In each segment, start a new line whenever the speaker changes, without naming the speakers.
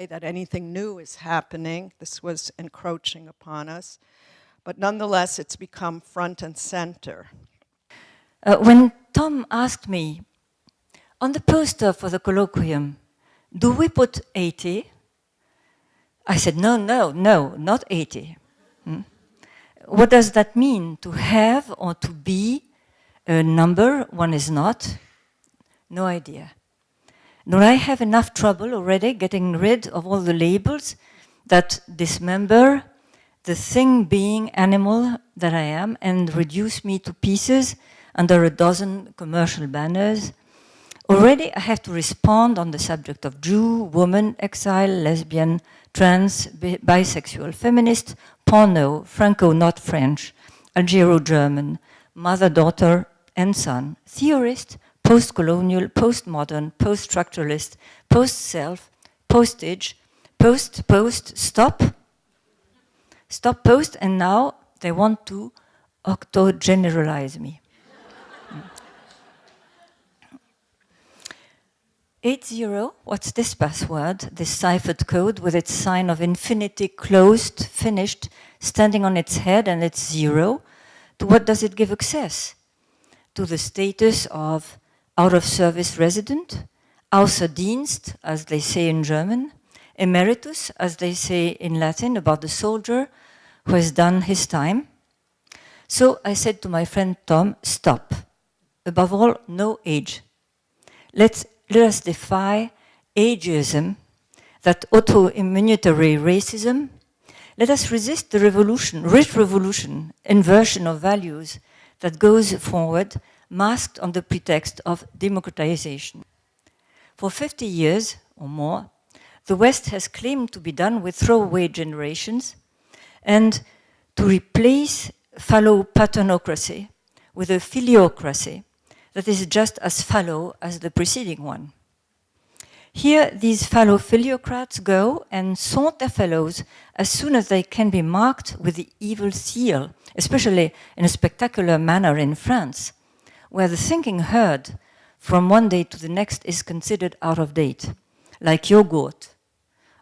that anything new is happening. This was encroaching upon us. But nonetheless, it's become front and center.
When Tom asked me, on the poster for the colloquium, do we put 80? I said, no, not 80. What does that mean? To have or to be a number one is not? No idea. Don't I have enough trouble already getting rid of all the labels that dismember the thing being animal that I am and reduce me to pieces under a dozen commercial banners? Already I have to respond on the subject of Jew, woman, exile, lesbian, trans, bisexual, feminist, porno, Franco not French, Algero-German, mother, daughter, and son, theorist, post-colonial, post-modern, post-structuralist, post-self, postage, post, stop, post, and now they want to octogeneralize me. 80, what's this password? This ciphered code with its sign of infinity closed, finished, standing on its head and its 0. To what does it give access? To the status of out-of-service resident, außer Dienst, as they say in German, emeritus, as they say in Latin about the soldier who has done his time. So I said to my friend Tom, stop. Above all, no age. Let us defy ageism, that auto-immunitary racism. Let us resist the revolution, rich revolution, inversion of values that goes forward, masked on the pretext of democratization. For 50 years or more, the West has claimed to be done with throwaway generations and to replace fallow paternocracy with a filiocracy that is just as fallow as the preceding one. Here, these fallow filiocrats go and sort their fellows as soon as they can be marked with the evil seal, especially in a spectacular manner in France, where the thinking herd from one day to the next is considered out of date, like yogurt,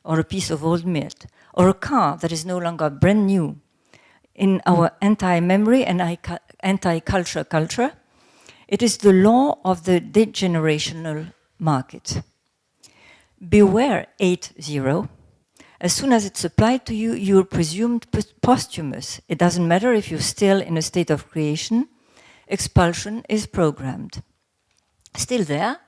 or a piece of old milk, or a car that is no longer brand new. In our anti-memory and anti-culture culture, it is the law of the degenerational market. Beware 80. As soon as it's applied to you, you're presumed posthumous. It doesn't matter if you're still in a state of creation. Expulsion is programmed. Still there?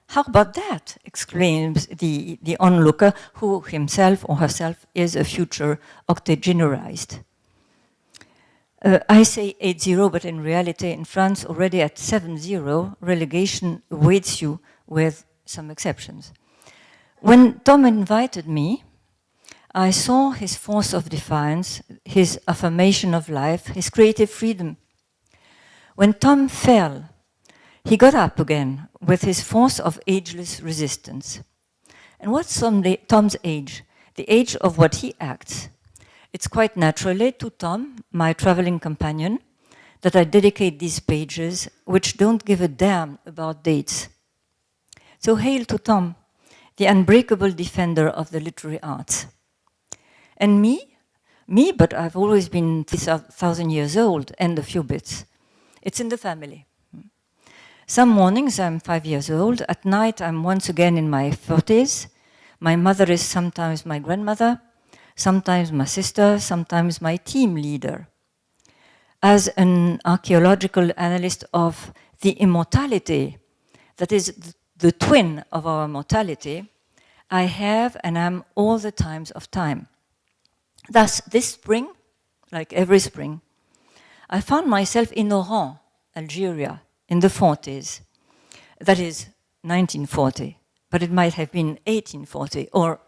How about that? Exclaims the onlooker, who himself or herself is a future octogenarized. I say 80, but in reality, in France, already at 70, relegation awaits you with some exceptions. When Tom invited me, I saw his force of defiance, his affirmation of life, his creative freedom. When Tom fell, he got up again with his force of ageless resistance. And what's Tom's age? The age of what he acts. It's quite naturally to Tom, my traveling companion, that I dedicate these pages, which don't give a damn about dates. So hail to Tom, the unbreakable defender of the literary arts. And me, but I've always been 1,000 years old and a few bits. It's in the family. Some mornings I'm 5 years old. At night I'm once again in my 40s. My mother is sometimes my grandmother, sometimes my sister, sometimes my team leader. As an archaeological analyst of the immortality, that is the twin of our mortality, I have and am all the times of time. Thus, this spring, like every spring, I found myself in Oran, Algeria, in the 40s. That is 1940, but it might have been 1840 or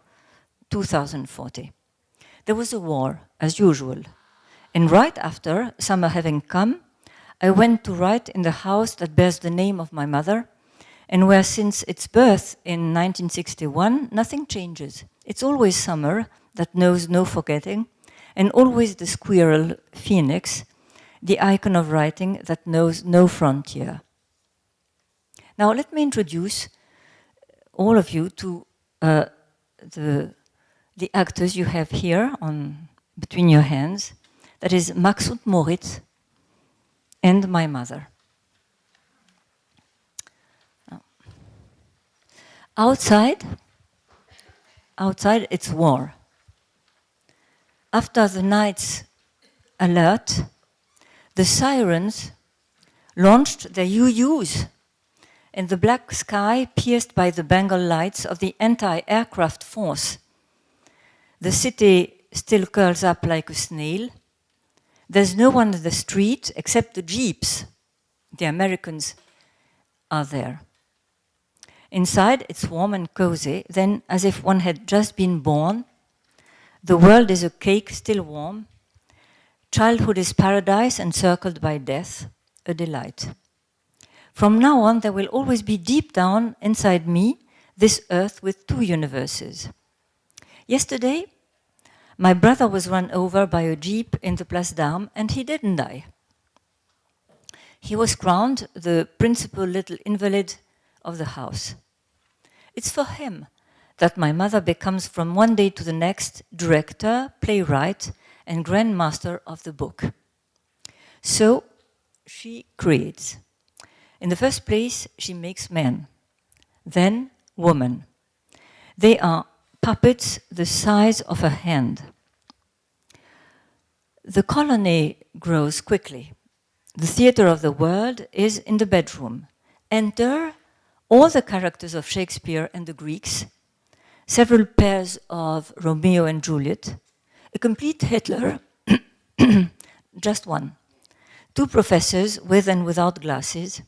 2040. There was a war, as usual. And right after, summer having come, I went to write in the house that bears the name of my mother, and where since its birth in 1961, nothing changes. It's always summer that knows no forgetting, and always the squirrel phoenix, the icon of writing that knows no frontier. Now let me introduce all of you to the actors you have here between your hands. That is Max und Moritz and My Mother. Outside it's war. After the night's alert, the sirens launched their UUs in the black sky pierced by the Bengal lights of the anti-aircraft force. The city still curls up like a snail. There's no one in the street except the jeeps. The Americans are there. Inside, it's warm and cozy. Then, as if one had just been born, the world is a cake still warm. Childhood is paradise encircled by death, a delight. From now on, there will always be deep down inside me this earth with two universes. Yesterday, my brother was run over by a jeep in the Place d'Armes, and he didn't die. He was crowned the principal little invalid of the house. It's for him that my mother becomes from one day to the next director, playwright, and grandmaster of the book. So she creates. In the first place, she makes men, then woman. They are puppets the size of a hand. The colony grows quickly. The theater of the world is in the bedroom. Enter all the characters of Shakespeare and the Greeks, several pairs of Romeo and Juliet, a complete Hitler, just one, two professors with and without glasses,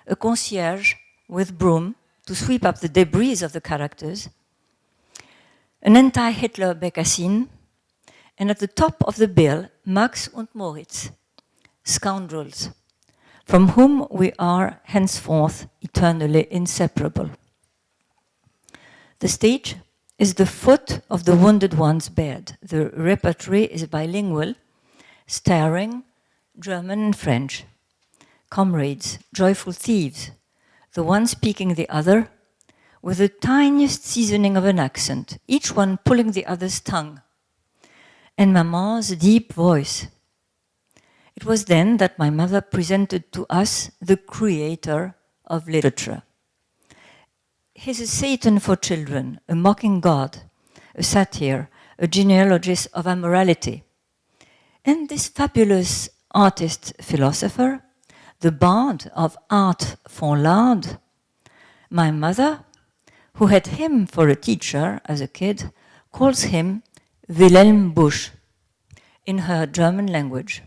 a concierge with broom to sweep up the debris of the characters, an anti-Hitler Bécassine, and at the top of the bill, Max und Moritz, scoundrels, from whom we are henceforth eternally inseparable. The stage is the foot of the wounded one's bed. The repertory is bilingual, starring German and French. Comrades, joyful thieves, the one speaking the other, with the tiniest seasoning of an accent, each one pulling the other's tongue, and Maman's deep voice. It was then that my mother presented to us the creator of literature. He's a Satan for children, a mocking god, a satyr, a genealogist of immorality. And this fabulous artist-philosopher, the bard of art for l'art, my mother, who had him for a teacher as a kid, calls him Wilhelm Busch in her German language.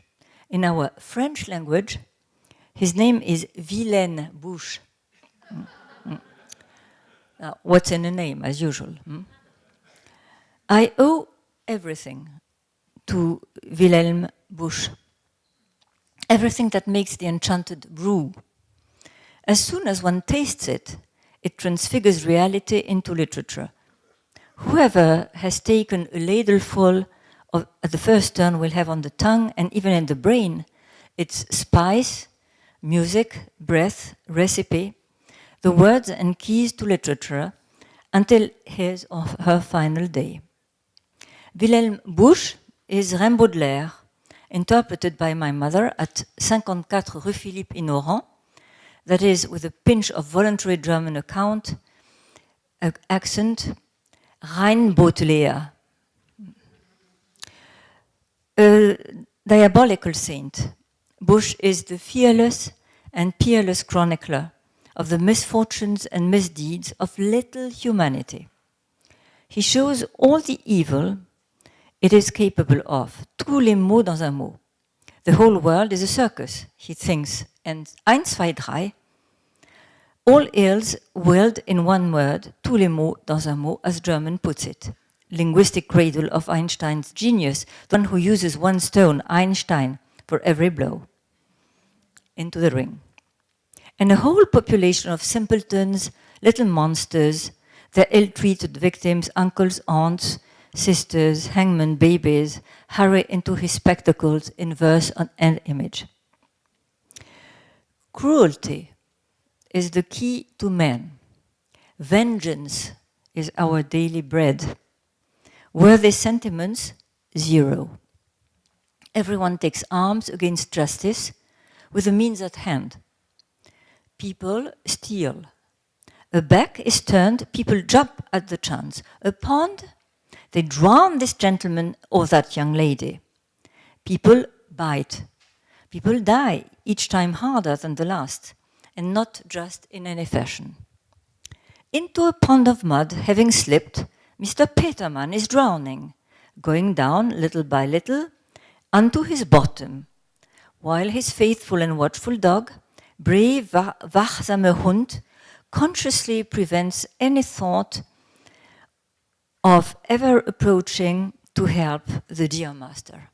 In our French language, his name is Vilaine Busch. Now, what's in a name, as usual? I owe everything to Wilhelm Busch. Everything that makes the enchanted brew. As soon as one tastes it, it transfigures reality into literature. Whoever has taken a ladleful at the first turn will have on the tongue and even in the brain its spice, music, breath, recipe, the words and keys to literature until his or her final day. Wilhelm Busch is Rimbaud Baudelaire, interpreted by my mother at 54 Rue Philippe Ignorant, that is, with a pinch of voluntary German accent, rein Baudelaire. A diabolical saint, Busch is the fearless and peerless chronicler of the misfortunes and misdeeds of little humanity. He shows all the evil it is capable of, tous les maux dans un mot. The whole world is a circus, he thinks, and eins, zwei, drei, all ills willed in one word, tous les maux dans un mot, as German puts it. Linguistic cradle of Einstein's genius, the one who uses one stone, Einstein, for every blow into the ring. And a whole population of simpletons, little monsters, their ill-treated victims, uncles, aunts, sisters, hangman babies, hurry into his spectacles in verse and image. Cruelty is the key to man. Vengeance is our daily bread. Were they sentiments? Zero. Everyone takes arms against justice with the means at hand. People steal. A back is turned, people jump at the chance. A pond, they drown this gentleman or that young lady. People bite. People die, each time harder than the last, and not just in any fashion. Into a pond of mud, having slipped, Mr. Peterman is drowning, going down little by little unto his bottom, while his faithful and watchful dog, brave, wachsame Hund, consciously prevents any thought of ever approaching to help the dear master.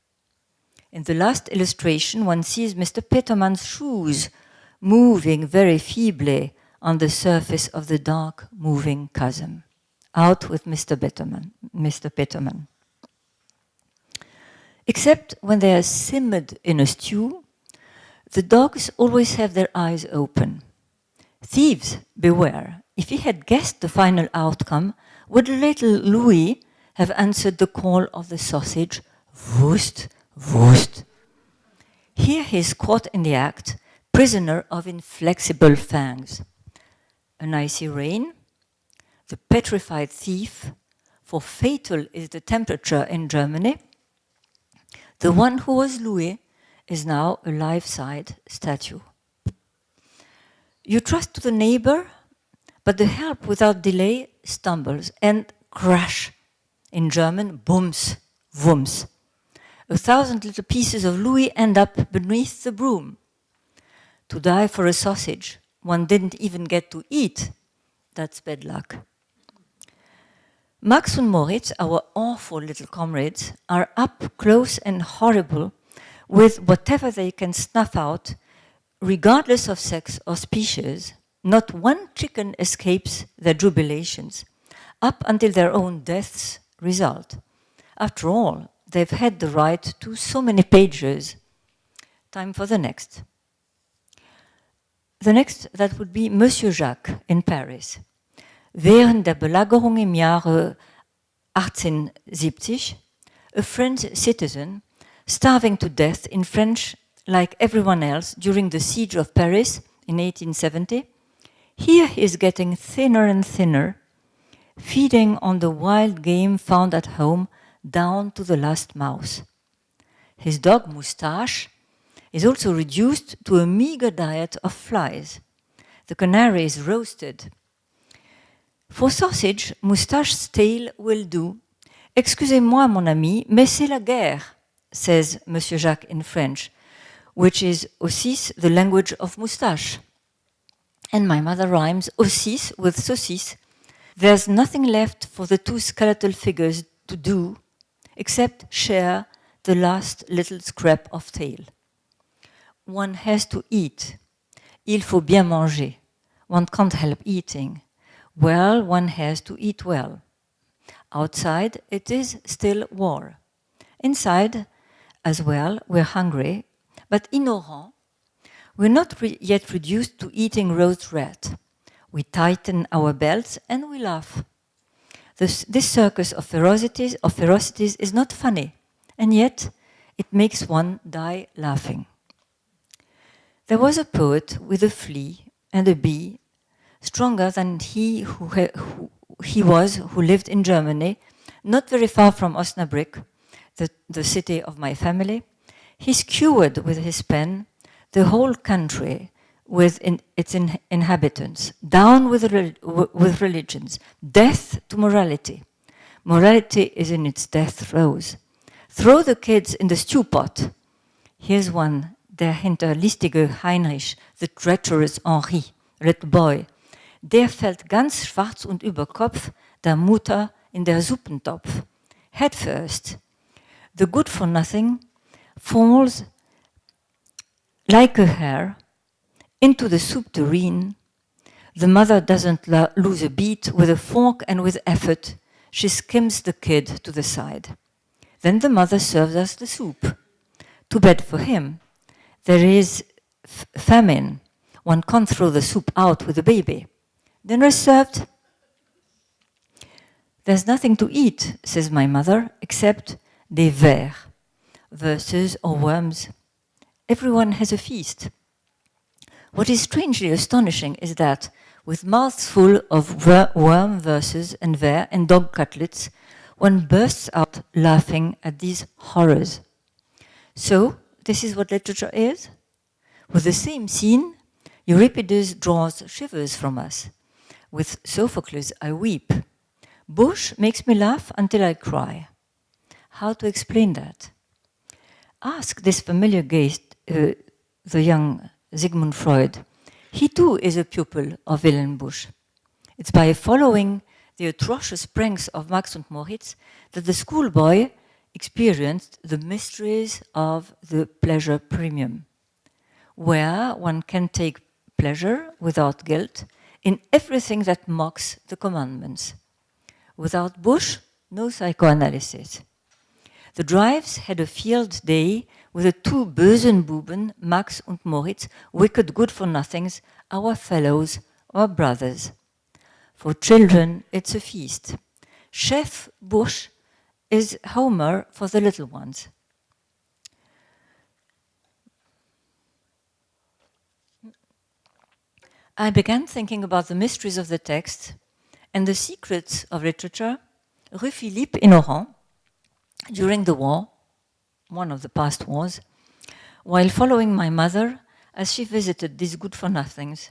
In the last illustration, one sees Mr. Peterman's shoes moving very feebly on the surface of the dark, moving chasm. Out with Mr. Peterman. Except when they are simmered in a stew, the dogs always have their eyes open. Thieves, beware. If he had guessed the final outcome, would little Louis have answered the call of the sausage, Wurst, Wurst? Here he is caught in the act, prisoner of inflexible fangs. An icy rain, the petrified thief, for fatal is the temperature in Germany. The one who was Louis is now a life-size statue. You trust to the neighbor, but the help without delay stumbles and crash. In German, bums, wumms. 1,000 little pieces of Louis end up beneath the broom. To die for a sausage one didn't even get to eat, that's bad luck. Max and Moritz, our awful little comrades, are up close and horrible with whatever they can snuff out, regardless of sex or species. Not one chicken escapes their jubilations, up until their own deaths result. After all, they've had the right to so many pages. Time for the next. The next, that would be Monsieur Jacques in Paris. Während der Belagerung im Jahre 1870, a French citizen, starving to death in French like everyone else during the siege of Paris in 1870, here he is getting thinner and thinner, feeding on the wild game found at home down to the last mouse. His dog Moustache is also reduced to a meager diet of flies. The canary is roasted. For sausage, Moustache's tail will do. Excusez-moi, mon ami, mais c'est la guerre, says Monsieur Jacques in French, which is Ossis, the language of Moustache. And my mother rhymes Ossis with saucisse. There's nothing left for the two skeletal figures to do except share the last little scrap of tail. One has to eat. Il faut bien manger. One can't help eating. Well, one has to eat well. Outside, it is still war. Inside, as well, we're hungry, but ignorant. We're not yet reduced to eating roast rat. We tighten our belts and we laugh. This circus of ferocities is not funny, and yet it makes one die laughing. There was a poet with a flea and a bee, stronger than he who lived in Germany, not very far from Osnabrück, the city of my family. He skewered with his pen the whole country with its inhabitants, down with religions, death to morality. Morality is in its death throes. Throw the kids in the stew pot. Here's one, der hinterlistige Heinrich, the treacherous Henri, little boy. Der fällt ganz schwarz und über Kopf der Mutter in der Suppentopf. Head first. The good-for-nothing falls like a hare into the soup tureen. The mother doesn't lose a beat. With a fork and with effort, she skims the kid to the side. Then the mother serves us the soup. Too bad for him. There is famine. One can't throw the soup out with a baby. Dinner served. There's nothing to eat, says my mother, except des vers, verses or worms. Everyone has a feast. What is strangely astonishing is that, with mouths full of worm verses and vers and dog cutlets, one bursts out laughing at these horrors. So, this is what literature is? With the same scene, Euripides draws shivers from us. With Sophocles, I weep. Bush makes me laugh until I cry. How to explain that? Ask this familiar guest, the young Sigmund Freud. He too is a pupil of Wilhelm Busch. It's by following the atrocious pranks of Max and Moritz that the schoolboy experienced the mysteries of the pleasure premium, where one can take pleasure without guilt in everything that mocks the commandments. Without Busch, no psychoanalysis. The Drives had a field day with the two bösen Buben, Max and Moritz, wicked good-for-nothings, our fellows, our brothers. For children, it's a feast. Chef Busch is Homer for the little ones. I began thinking about the mysteries of the text and the secrets of literature, Rue Philippe in Oran, during the war, one of the past wars, while following my mother as she visited these good-for-nothings.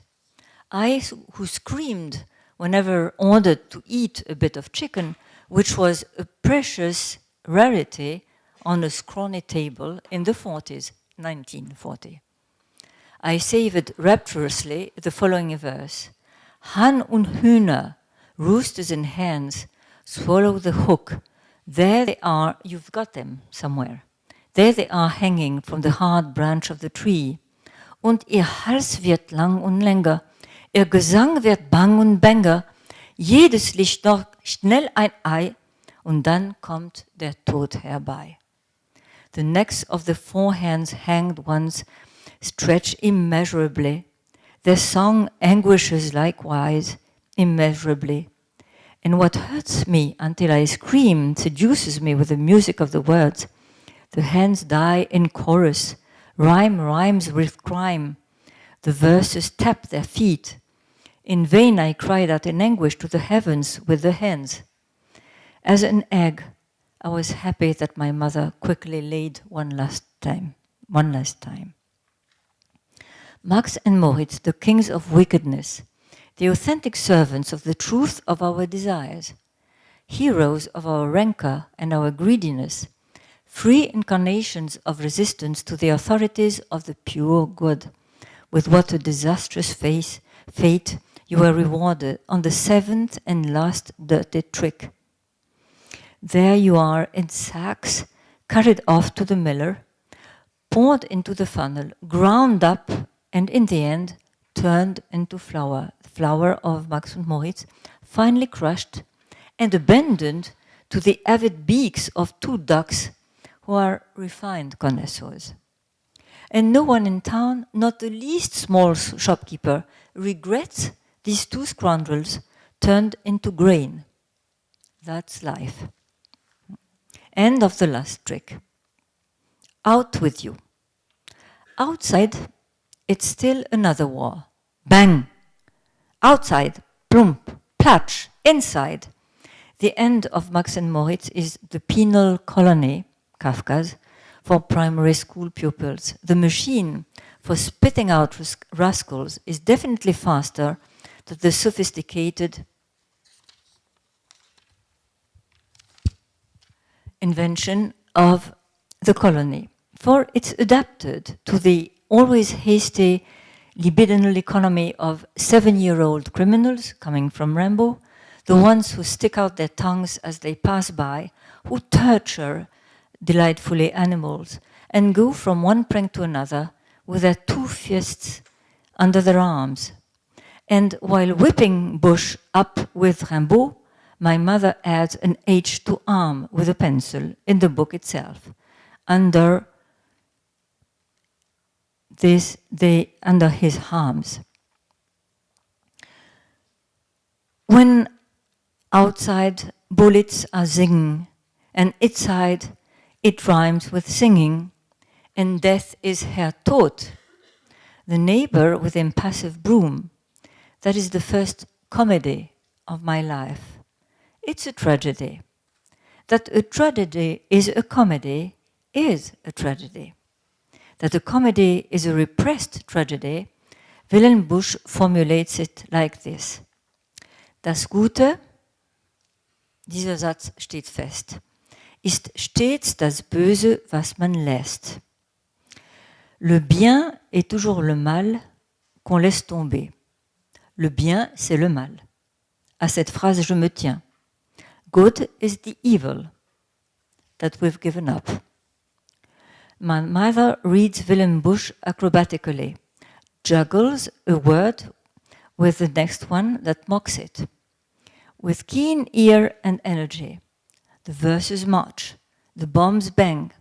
I, who screamed whenever ordered to eat a bit of chicken, which was a precious rarity on a scrawny table in the 40s, 1940. I saved rapturously the following verse. Hahn und Hühner, roosters and hens, swallow the hook. There they are, you've got them somewhere. There they are hanging from the hard branch of the tree. Und ihr Hals wird lang und länger, ihr Gesang wird bang und bänger, jedes Licht noch schnell ein Ei, und dann kommt der Tod herbei. The necks of the four hands hanged ones stretch immeasurably. Their song anguishes likewise immeasurably. And what hurts me until I scream seduces me with the music of the words. The hands die in chorus. Rhyme rhymes with crime. The verses tap their feet. In vain I cried out in anguish to the heavens with the hands. As an egg, I was happy that my mother quickly laid one last time. Max and Moritz, the kings of wickedness, the authentic servants of the truth of our desires, heroes of our rancor and our greediness, free incarnations of resistance to the authorities of the pure good. With what a disastrous fate you were rewarded on the seventh and last dirty trick. There you are in sacks, carried off to the miller, poured into the funnel, ground up, and in the end, turned into flour, the flour of Max and Moritz, finally crushed and abandoned to the avid beaks of two ducks who are refined connoisseurs. And no one in town, not the least small shopkeeper, regrets these two scoundrels turned into grain. That's life. End of the last trick. Out with you. Outside, it's still another war. Bang! Outside, plump, platsch, inside. The end of Max and Moritz is the penal colony, Kafka's, for primary school pupils. The machine for spitting out rascals is definitely faster than the sophisticated invention of the colony, for it's adapted to the always hasty libidinal economy of 7-year-old criminals coming from Rambo, the ones who stick out their tongues as they pass by, who torture delightfully animals, and go from one prank to another with their two fists under their arms. And while whipping Bush up with Rimbaud, my mother adds an H to arm with a pencil in the book itself. Under his arms. When outside bullets are zinging, and inside it rhymes with singing, and death is her thought. The neighbor with impassive broom, that is the first comedy of my life. It's a tragedy. That a tragedy is a comedy is a tragedy. That a comedy is a repressed tragedy, Wilhelm Busch formulates it like this. Das Gute, dieser Satz steht fest, ist stets das Böse, was man lässt. Le bien est toujours le mal qu'on laisse tomber. Le bien, c'est le mal. À cette phrase, je me tiens. Good is the evil that we've given up. My mother reads Wilhelm Busch acrobatically, juggles a word with the next one that mocks it. With keen ear and energy, the verses march, the bombs bang.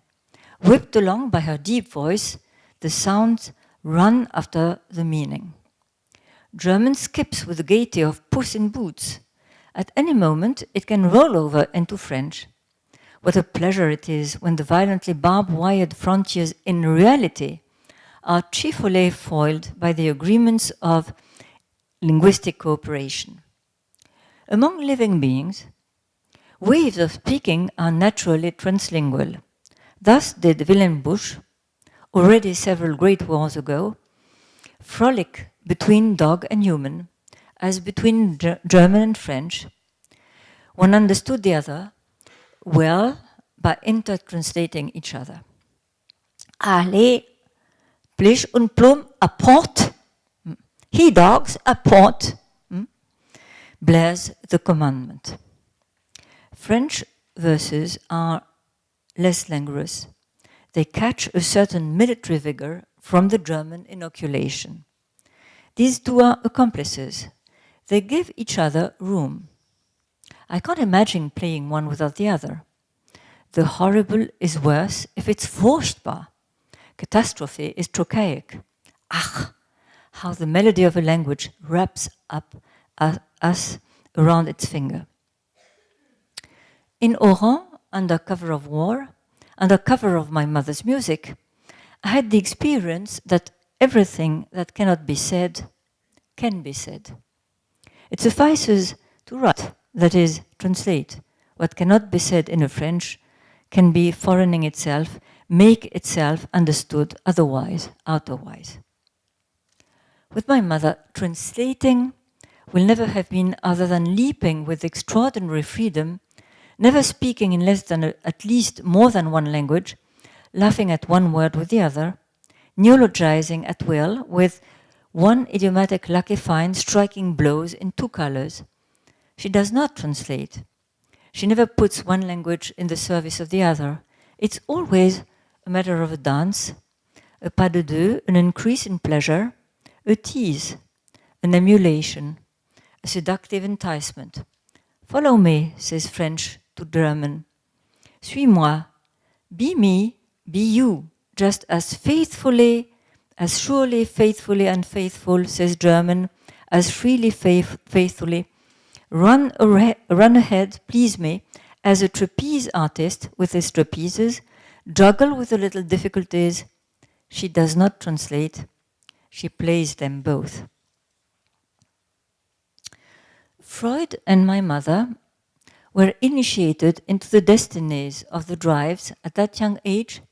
Whipped along by her deep voice, the sounds run after the meaning. German skips with the gaiety of Puss in Boots. At any moment, it can roll over into French. What a pleasure it is when the violently barbed-wired frontiers in reality are cheerfully foiled by the agreements of linguistic cooperation. Among living beings, ways of speaking are naturally translingual. Thus did Wilhelm Busch, already several great wars ago, frolic between dog and human, as between German and French. One understood the other well by intertranslating each other. Allez, plish und plum, apporte. He dogs, apporte. Blares the commandment. French verses are less languorous. They catch a certain military vigor from the German inoculation. These two are accomplices. They give each other room. I can't imagine playing one without the other. The horrible is worse if it's furchtbar. Catastrophe is trochaic. Ach, how the melody of a language wraps up us around its finger. In Oran, under cover of war, under cover of my mother's music, I had the experience that everything that cannot be said can be said. It suffices to write, that is, translate. What cannot be said in a French can be foreigning itself, make itself understood otherwise, otherwise. With my mother, translating will never have been other than leaping with extraordinary freedom, never speaking in less than at least more than one language, laughing at one word with the other, neologizing at will with one idiomatic lucky find striking blows in two colors. She does not translate. She never puts one language in the service of the other. It's always a matter of a dance, a pas de deux, an increase in pleasure, a tease, an emulation, a seductive enticement. Follow me, says French to German. Suis-moi. Be me, be you, just as faithfully, as surely, faithfully, and faithful, says German, as freely, faithfully. Run ahead, please me, as a trapeze artist with his trapezes, juggle with the little difficulties. She does not translate. She plays them both. Freud and my mother were initiated into the destinies of the drives at that young age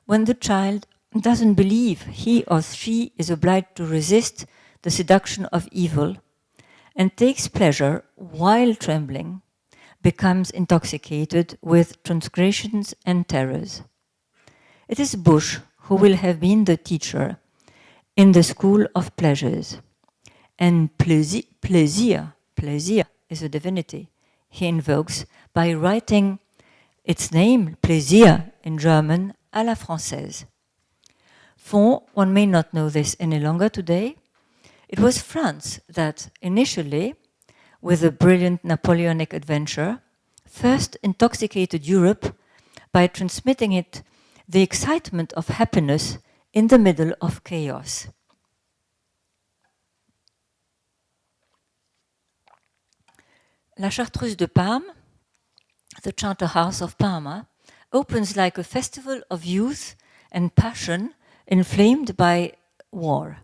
when the child doesn't believe he or she is obliged to resist the seduction of evil and takes pleasure while trembling, becomes intoxicated with transgressions and terrors. It is Busch who will have been the teacher in the school of pleasures. And plaisir is a divinity he invokes by writing its name, plaisir, in German, à la française. For one may not know this any longer today, it was France that initially, with a brilliant Napoleonic adventure, first intoxicated Europe by transmitting it the excitement of happiness in the middle of chaos. La Chartreuse de Parme, the Charter House of Parma, opens like a festival of youth and passion inflamed by war.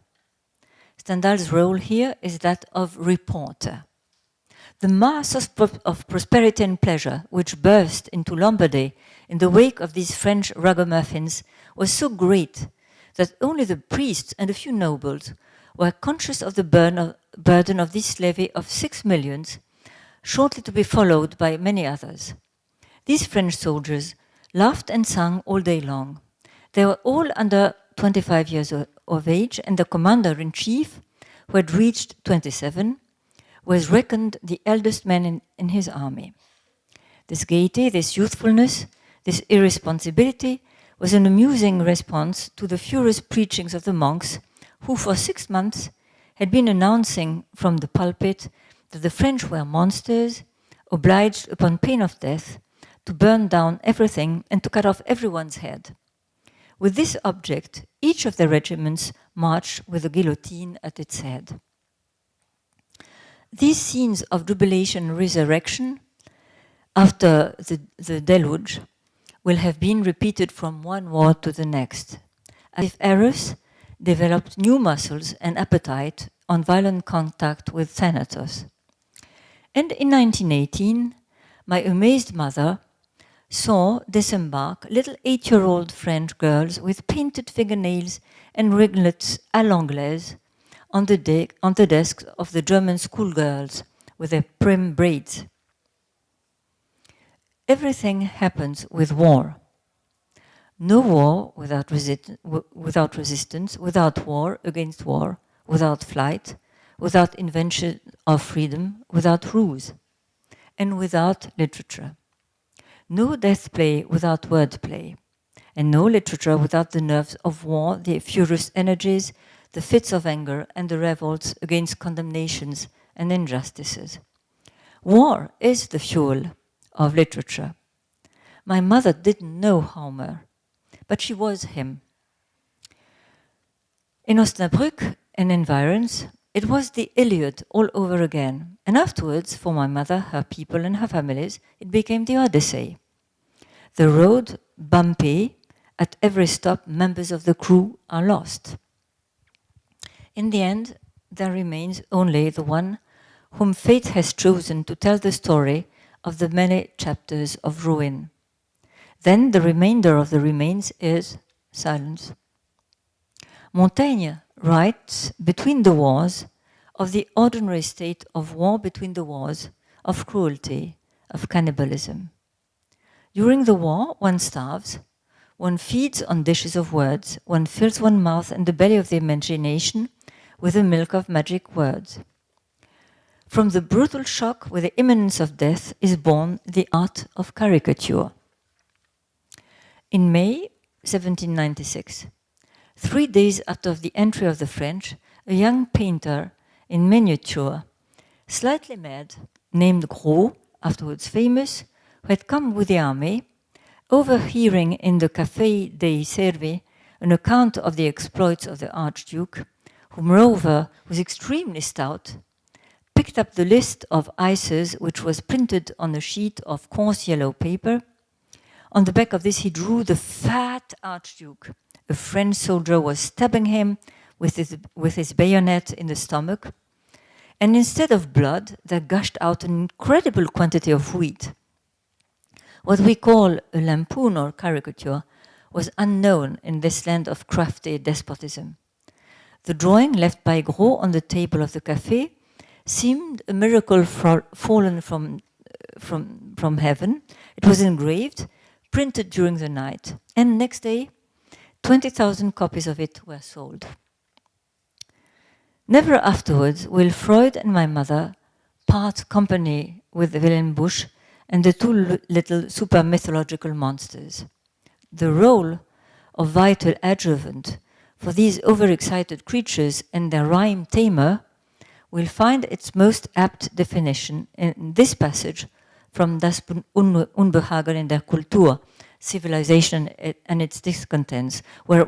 Stendhal's role here is that of reporter. The mass of prosperity and pleasure which burst into Lombardy in the wake of these French ragamuffins was so great that only the priests and a few nobles were conscious of the burden of this levy of 6 millions, shortly to be followed by many others. These French soldiers laughed and sang all day long. They were all under 25 years of age, and the commander-in-chief, who had reached 27, was reckoned the eldest man in his army. This gaiety, this youthfulness, this irresponsibility was an amusing response to the furious preachings of the monks who for 6 months had been announcing from the pulpit that the French were monsters, obliged upon pain of death to burn down everything and to cut off everyone's head. With this object, each of the regiments marched with a guillotine at its head. These scenes of jubilation and resurrection after the deluge will have been repeated from one war to the next, as if Eros developed new muscles and appetite on violent contact with Thanatos. And in 1918, my amazed mother saw disembark little 8-year-old French girls with painted fingernails and ringlets à l'anglaise on the desks of the German schoolgirls with their prim braids. Everything happens with war. No war without resistance, without war against war, without flight, without invention of freedom, without ruse, and without literature. No death play without wordplay, and no literature without the nerves of war, the furious energies, the fits of anger, and the revolts against condemnations and injustices. War is the fuel of literature. My mother didn't know Homer, but she was him. In Osnabrück and environs, it was the Iliad all over again, and afterwards, for my mother, her people, and her families, it became the Odyssey. The road bumpy, at every stop, members of the crew are lost. In the end, there remains only the one whom fate has chosen to tell the story of the many chapters of ruin. Then the remainder of the remains is silence. Montaigne writes between the wars of the ordinary state of war between the wars, of cruelty, of cannibalism. During the war, one starves, one feeds on dishes of words, one fills one's mouth and the belly of the imagination with the milk of magic words. From the brutal shock with the imminence of death is born the art of caricature. In May 1796, 3 days after the entry of the French, a young painter in miniature, slightly mad, named Gros, afterwards famous, who had come with the army, overhearing in the Café dei Servi an account of the exploits of the Archduke, who moreover was extremely stout, picked up the list of ices which was printed on a sheet of coarse yellow paper. On the back of this he drew the fat Archduke. A French soldier was stabbing him with his bayonet in the stomach, and instead of blood there gushed out an incredible quantity of wheat. What we call a lampoon or caricature was unknown in this land of crafty despotism. The drawing left by Gros on the table of the café seemed a miracle fallen from heaven. It was engraved, printed during the night, and next day 20,000 copies of it were sold. Never afterwards will Freud and my mother part company with Wilhelm Busch and the two little super-mythological monsters. The role of vital adjuvant for these overexcited creatures and their rhyme tamer will find its most apt definition in this passage from Das Unbehagen in der Kultur, Civilization and its Discontents, where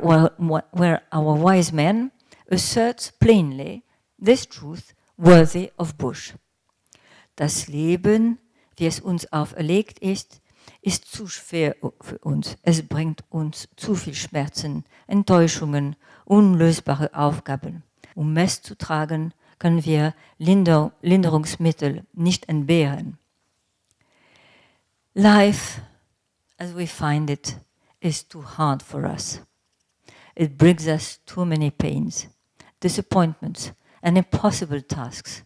our wise man asserts plainly this truth worthy of Busch. Das Leben wie es uns auferlegt ist, ist zu schwer für uns. Es bringt uns zu viel Schmerzen, Enttäuschungen, unlösbare Aufgaben. Um es zu tragen, können wir Linderungsmittel nicht entbehren. Life, as we find it, is too hard for us. It brings us too many pains, disappointments, and impossible tasks.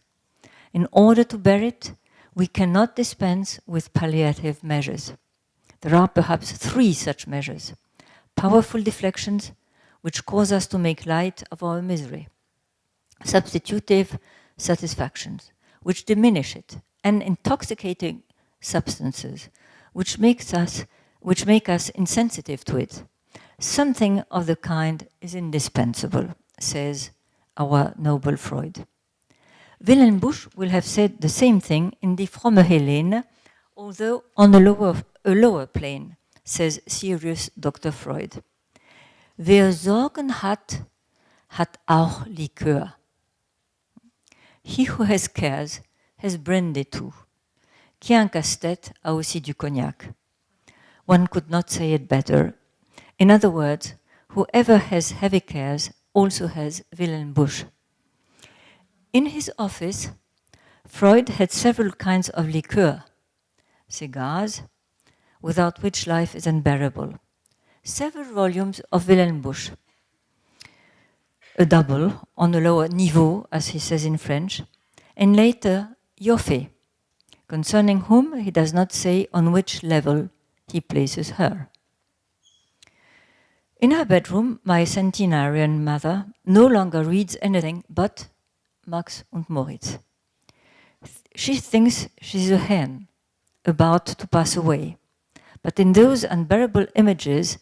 In order to bear it, we cannot dispense with palliative measures. There are perhaps 3 such measures. Powerful deflections, which cause us to make light of our misery. Substitutive satisfactions, which diminish it. And intoxicating substances, which make us insensitive to it. Something of the kind is indispensable, says our noble Freud. Wilhelm Busch will have said the same thing in Die fromme Helene, although on a lower plane, says serious Dr. Freud. Wer Sorgen hat, hat auch Likör. He who has cares has brandy too. Qui a un casse-tête a aussi du cognac. One could not say it better. In other words, whoever has heavy cares also has Wilhelm Busch. In his office, Freud had several kinds of liqueur, cigars, without which life is unbearable, several volumes of Wilhelm Busch, a double on a lower niveau, as he says in French, and later Joffé, concerning whom he does not say on which level he places her. In her bedroom, my centenarian mother no longer reads anything but Max und Moritz. She thinks she's a hen about to pass away, but in those unbearable images,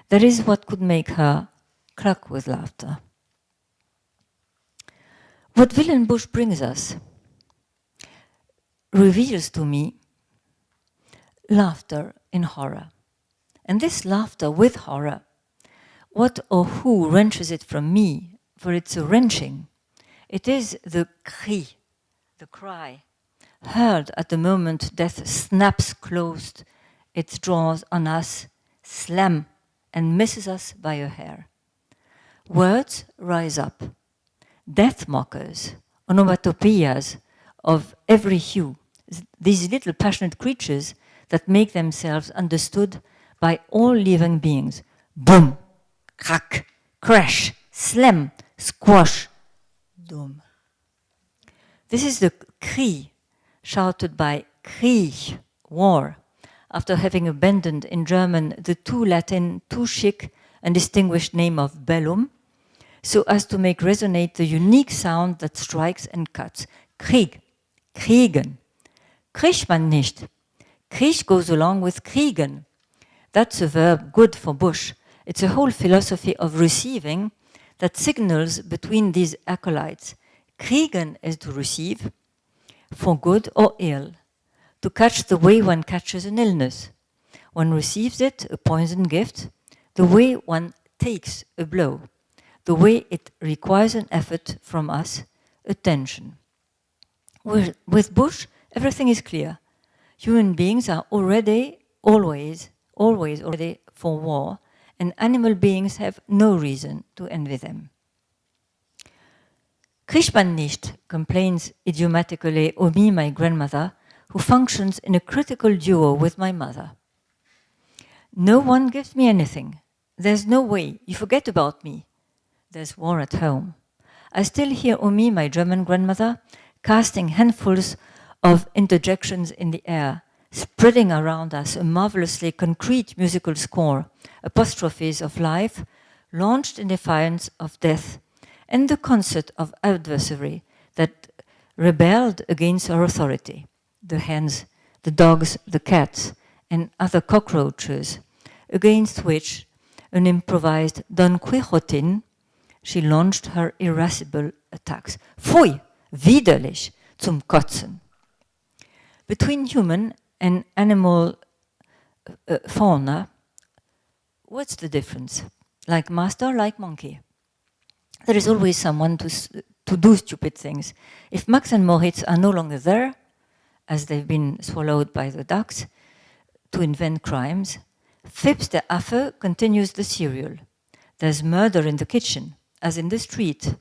there is what could make her cluck with laughter. What Wilhelm Busch brings us reveals to me laughter in horror. And this laughter with horror, what or who wrenches it from me, for it's a wrenching. It is the cri, the cry, heard at the moment death snaps closed its jaws on us, slam, and misses us by a hair. Words rise up, death mockers, onomatopoeias of every hue, these little passionate creatures that make themselves understood by all living beings. Boom, crack, crash, slam, squash, doom. This is the cri shouted by Krieg, war, after having abandoned in German the too Latin, too chic and distinguished name of bellum, so as to make resonate the unique sound that strikes and cuts. Krieg, kriegen. Kriegt man nicht. Krieg goes along with kriegen. That's a verb good for Busch. It's a whole philosophy of receiving that signals between these acolytes. Kriegen is to receive, for good or ill, to catch the way one catches an illness. One receives it, a poison gift, the way one takes a blow, the way it requires an effort from us, attention. With Busch, everything is clear. Human beings are already, always already for war, and animal beings have no reason to envy them. Kriegt man nicht, complains idiomatically Omi, my grandmother, who functions in a critical duo with my mother. No one gives me anything. There's no way. You forget about me. There's war at home. I still hear Omi, my German grandmother, casting handfuls of interjections in the air, spreading around us a marvelously concrete musical score, apostrophes of life, launched in defiance of death, and the concert of adversary that rebelled against our authority, the hens, the dogs, the cats, and other cockroaches, against which an improvised Don Quixotin, she launched her irascible attacks. Pfui, widerlich, zum Kotzen. Between human and animal fauna, what's the difference? Like master, like monkey. There is always someone to do stupid things. If Max and Moritz are no longer there, as they've been swallowed by the ducks, to invent crimes. Phipps the Affe continues the serial. There's murder in the kitchen, as in the street.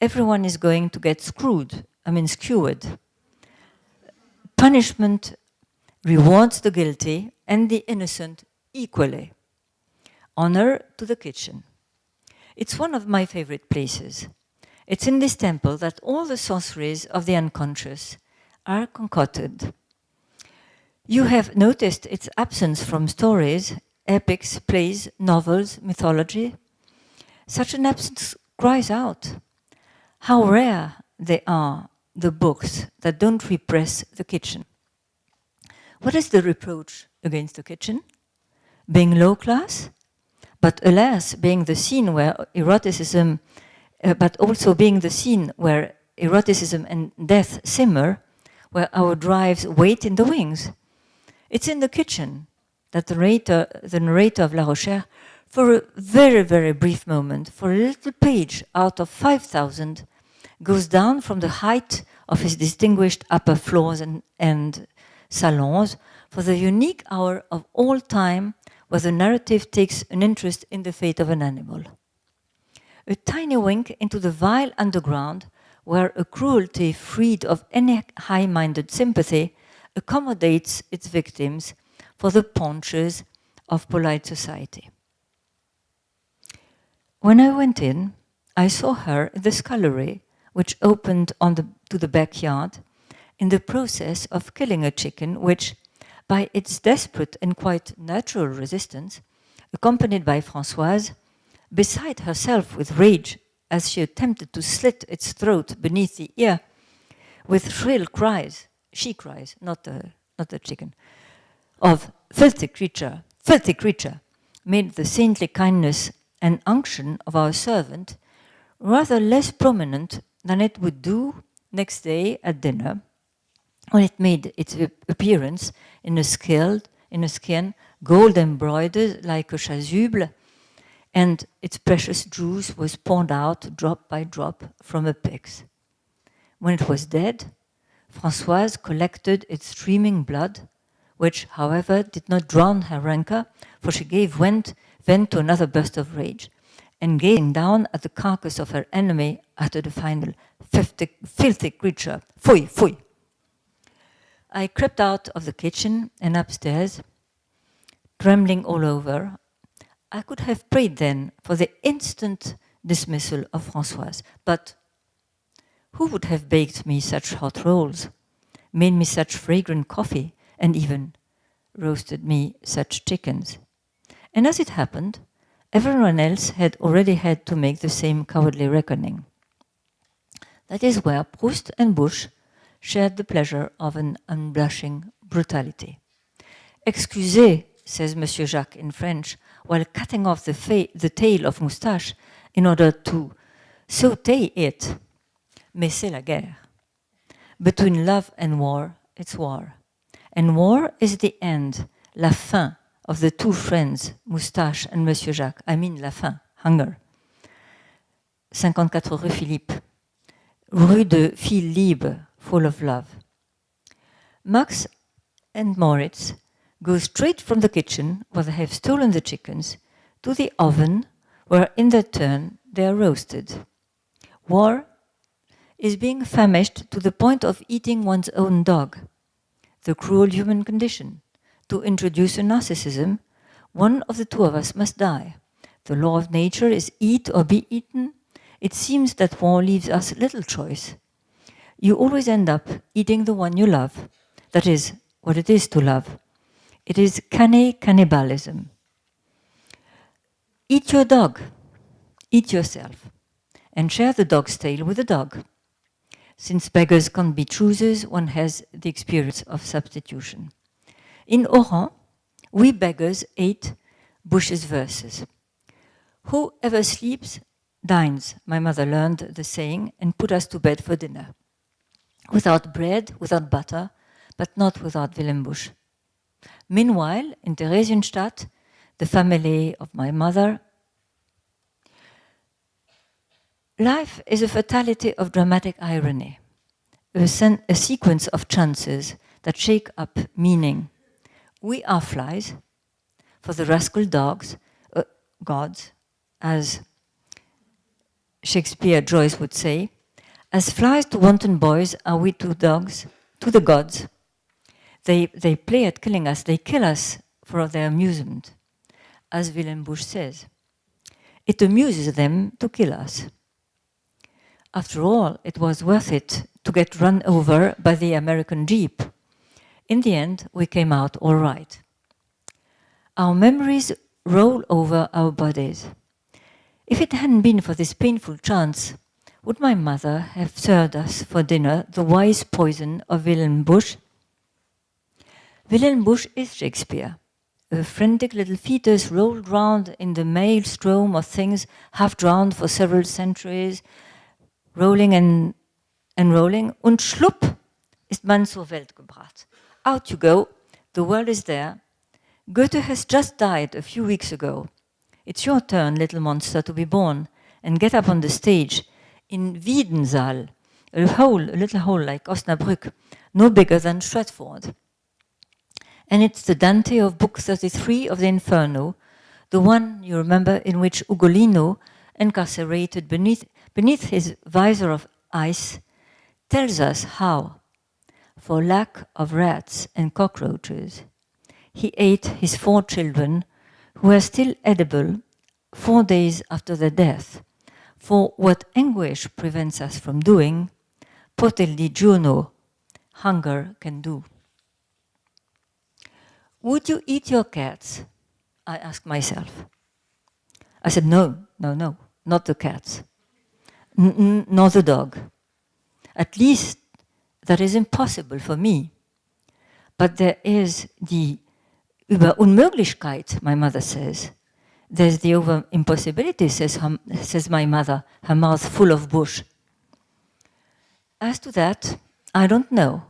Everyone is going to get skewered. Punishment rewards the guilty and the innocent equally. Honor to the kitchen. It's one of my favorite places. It's in this temple that all the sorceries of the unconscious are concocted. You have noticed its absence from stories, epics, plays, novels, mythology. Such an absence cries out. How rare they are, the books that don't repress the kitchen. What is the reproach against the kitchen? Being low class? But alas, being the scene where eroticism, but also being the scene where eroticism and death simmer, where our drives wait in the wings. It's in the kitchen that the narrator of La Rochère, for a very, very brief moment, for a little page out of 5,000, goes down from the height of his distinguished upper floors and salons for the unique hour of all time where the narrative takes an interest in the fate of an animal. A tiny wink into the vile underground where a cruelty freed of any high-minded sympathy accommodates its victims for the paunches of polite society. When I went in, I saw her in the scullery, which opened to the backyard, in the process of killing a chicken which, by its desperate and quite natural resistance, accompanied by Françoise, beside herself with rage as she attempted to slit its throat beneath the ear, with shrill cries, she cries, not the chicken, of filthy creature, made the saintly kindness and unction of our servant rather less prominent than it would do next day at dinner, when it made its appearance in a skin gold embroidered like a chasuble, and its precious juice was poured out drop by drop from a pyx. When it was dead, Françoise collected its streaming blood, which, however, did not drown her rancor, for she gave vent to another burst of rage, and gazing down at the carcass of her enemy, uttered a final, filthy creature, fui, fui. I crept out of the kitchen and upstairs, trembling all over. I could have prayed then for the instant dismissal of Françoise, but who would have baked me such hot rolls, made me such fragrant coffee, and even roasted me such chickens? And as it happened, everyone else had already had to make the same cowardly reckoning. That is where Proust and Bush shared the pleasure of an unblushing brutality. Excusez, says Monsieur Jacques in French, while cutting off the tail of Moustache in order to sauté it. Mais c'est la guerre. Between love and war, it's war. And war is the end, la fin, of the two friends, Moustache and Monsieur Jacques. I mean la fin, hunger. 54 rue Philippe, rue de Filles Libres, full of love. Max and Moritz go straight from the kitchen, where they have stolen the chickens, to the oven, where in their turn they are roasted. War is being famished to the point of eating one's own dog. The cruel human condition. To introduce a narcissism, one of the two of us must die. The law of nature is eat or be eaten. It seems that war leaves us little choice. You always end up eating the one you love. That is what it is to love. It is cannibalism. Eat your dog. Eat yourself. And share the dog's tail with the dog. Since beggars can't be choosers, one has the experience of substitution. In Oran, we beggars ate Bush's verses. Whoever sleeps, dines, my mother learned the saying, and put us to bed for dinner. Without bread, without butter, but not without Willem Busch. Meanwhile, in Theresienstadt, the family of my mother, life is a fatality of dramatic irony, a sequence of chances that shake up meaning. We are flies, for the rascal gods, as Shakespeare Joyce would say. As flies to wanton boys are we to dogs, to the gods. They play at killing us, they kill us for their amusement, as Willem Busch says. It amuses them to kill us. After all, it was worth it to get run over by the American Jeep. In the end, we came out all right. Our memories roll over our bodies. If it hadn't been for this painful chance, would my mother have served us for dinner the wise poison of Willem Busch? Willem Busch is Shakespeare, a frantic little fetus rolled round in the maelstrom of things, half drowned for several centuries, rolling and rolling, und schlupp ist man zur Welt gebracht. Out you go, the world is there. Goethe has just died a few weeks ago. It's your turn, little monster, to be born and get up on the stage in Wiedensaal, a little hole like Osnabrück, no bigger than Stratford. And it's the Dante of Book 33 of the Inferno, the one, you remember, in which Ugolino, incarcerated beneath his visor of ice, tells us how, for lack of rats and cockroaches, he ate his 4 children, who are still edible 4 days after their death. For what anguish prevents us from doing, potel digiuno, hunger can do. Would you eat your cats? I asked myself. I said, no, not the cats. Nor the dog. At least that is impossible for me. But there is the Überunmöglichkeit, my mother says. There's the over impossibility, says my mother, her mouth full of bush. As to that, I don't know.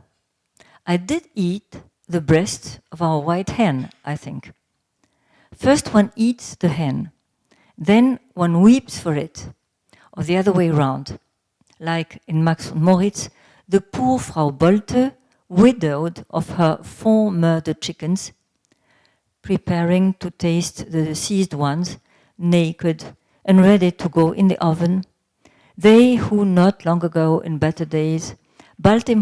I did eat the breast of our white hen, I think. First one eats the hen, then one weeps for it, or the other way round. Like in Max und Moritz, the poor Frau Bolte, widowed of her 4 murdered chickens, preparing to taste the deceased ones, naked and ready to go in the oven. They who not long ago in better days, bald im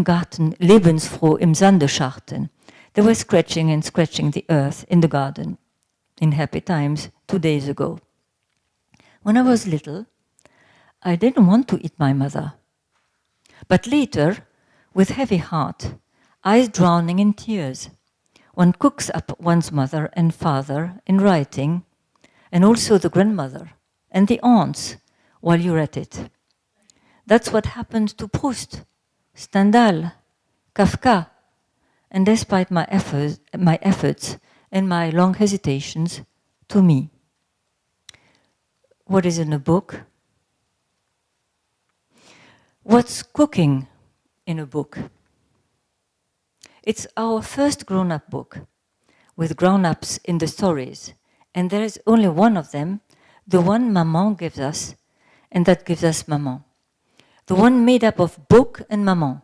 Garten lebensfroh im Sande scharten. They were scratching and scratching the earth in the garden in happy times 2 days ago. When I was little, I didn't want to eat my mother. But later, with heavy heart, eyes drowning in tears, one cooks up one's mother and father in writing, and also the grandmother and the aunts while you're at it. That's what happened to Proust, Stendhal, Kafka, and despite my efforts and my long hesitations, to me. What is in a book? What's cooking in a book? It's our first grown-up book, with grown-ups in the stories, and there is only one of them, the one Maman gives us, and that gives us Maman. The one made up of book and Maman,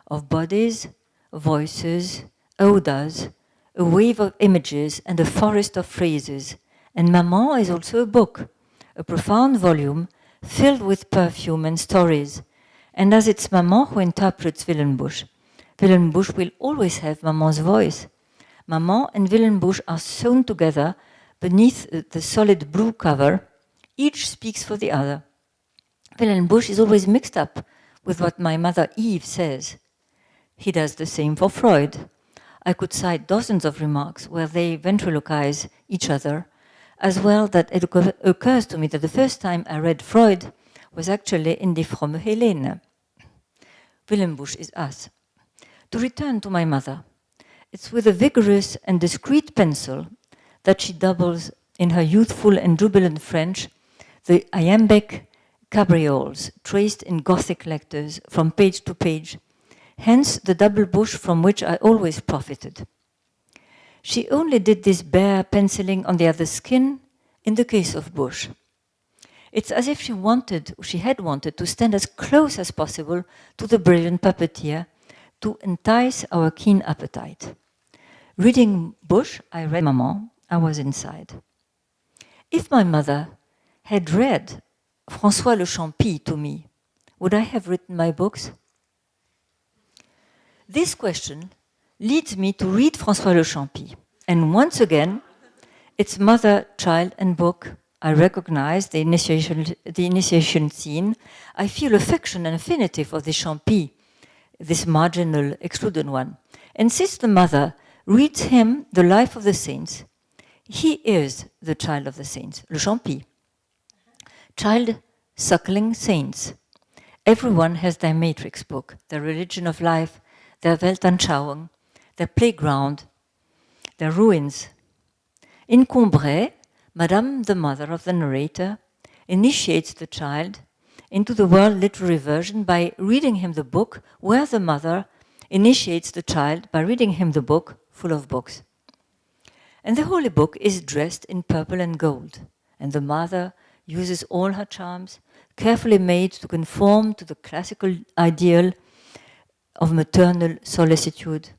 of bodies, voices, odas, a wave of images and a forest of phrases. And Maman is also a book, a profound volume filled with perfume and stories. And as it's Maman who interprets Willem Busch, Willem Busch will always have Maman's voice. Maman and Willem Busch are sewn together beneath the solid blue cover. Each speaks for the other. Willem Busch is always mixed up with what my mother Eve says. He does the same for Freud. I could cite dozens of remarks where they ventriloquize each other, as well that it occurs to me that the first time I read Freud was actually in Die fromme Helene. Willem Busch is us. To return to my mother, it's with a vigorous and discreet pencil that she doubles in her youthful and jubilant French the iambic cabrioles traced in Gothic letters from page to page, hence the double bush from which I always profited. She only did this bare penciling on the other skin in the case of Busch. It's as if she had wanted to stand as close as possible to the brilliant puppeteer, to entice our keen appetite. Reading Bush, I read Maman, I was inside. If my mother had read François Le Champy to me, would I have written my books? This question leads me to read François Le Champy. And once again, it's mother, child, and book. I recognize the initiation scene. I feel affection and affinity for the Champy, this marginal, excluded one. And since the mother reads him the life of the saints, he is the child of the saints, Le Champy. Child suckling saints. Everyone has their matrix book, their religion of life, their Weltanschauung, their playground, their ruins. In Combray, Madame, the mother of the narrator, initiates the child into the world literary version by reading him the book, where the mother initiates the child by reading him the book full of books. And the holy book is dressed in purple and gold, and the mother uses all her charms, carefully made to conform to the classical ideal of maternal solicitude,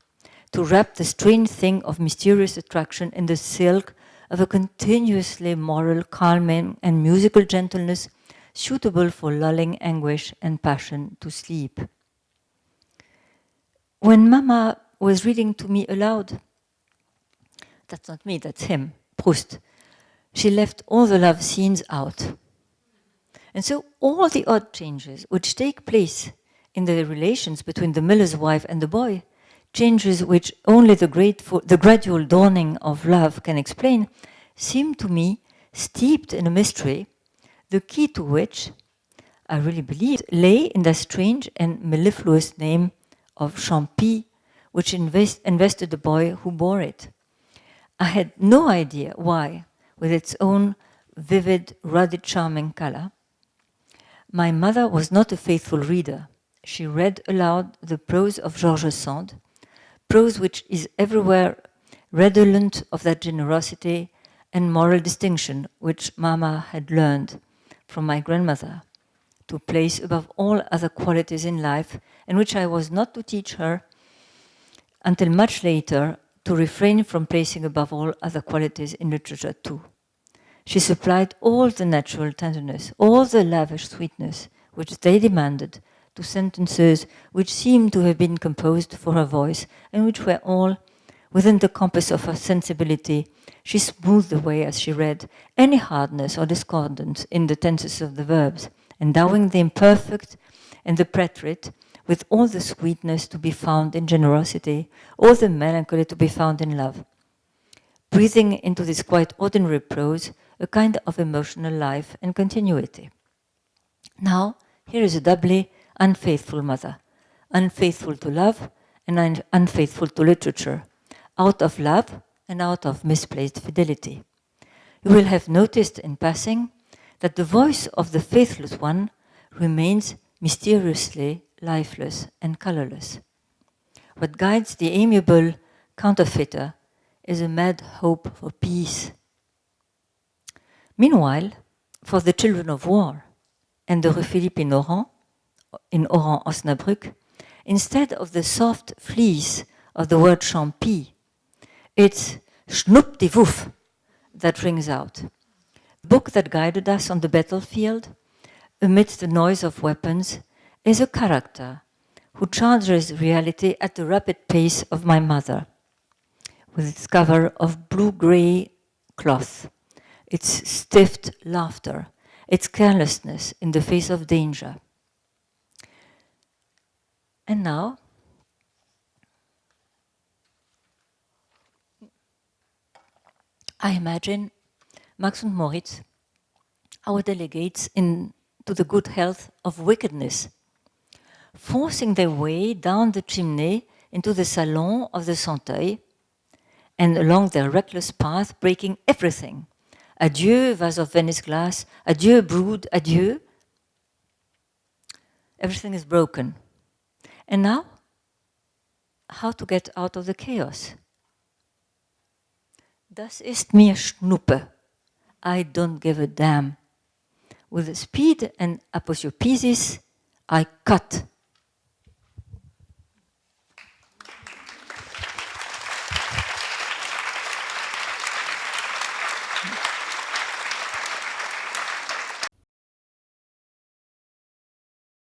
to wrap the strange thing of mysterious attraction in the silk of a continuously moral, calming, and musical gentleness suitable for lulling anguish and passion to sleep. When Mama was reading to me aloud, that's not me, that's him, Proust, she left all the love scenes out. And so all the odd changes which take place in the relations between the miller's wife and the boy, changes which only the gradual dawning of love can explain, seem to me steeped in a mystery, the key to which, I really believe, lay in the strange and mellifluous name of Champy, which invested the boy who bore it. I had no idea why, with its own vivid, ruddy, charming color. My mother was not a faithful reader. She read aloud the prose of Georges Sand, prose which is everywhere redolent of that generosity and moral distinction which Mama had learned from my grandmother to place above all other qualities in life, and which I was not to teach her until much later, to refrain from placing above all other qualities in literature too. She supplied all the natural tenderness, all the lavish sweetness which they demanded to sentences which seemed to have been composed for her voice and which were all within the compass of her sensibility. She smoothed away as she read any hardness or discordance in the tenses of the verbs, endowing the imperfect and the preterite with all the sweetness to be found in generosity, all the melancholy to be found in love, breathing into this quite ordinary prose a kind of emotional life and continuity. Now, here is a doubly unfaithful mother, unfaithful to love and unfaithful to literature, out of love and out of misplaced fidelity. You will have noticed in passing that the voice of the faithless one remains mysteriously lifeless and colorless. What guides the amiable counterfeiter is a mad hope for peace. Meanwhile, for the children of war and the Rue Philippe in Oran, Osnabrück, instead of the soft fleece of the word Champy, it's Schnupp die Wuff that rings out. The book that guided us on the battlefield, amidst the noise of weapons, is a character who charges reality at the rapid pace of my mother, with its cover of blue-gray cloth, its stiffed laughter, its carelessness in the face of danger. And now, I imagine Max and Moritz, our delegates to the good health of wickedness, forcing their way down the chimney into the salon of the Santeuil, and along their reckless path, breaking everything. Adieu, vase of Venice glass. Adieu, brood. Adieu. Everything is broken. And now, how to get out of the chaos? Das ist mir Schnuppe. I don't give a damn. With speed and aposiopesis, I cut.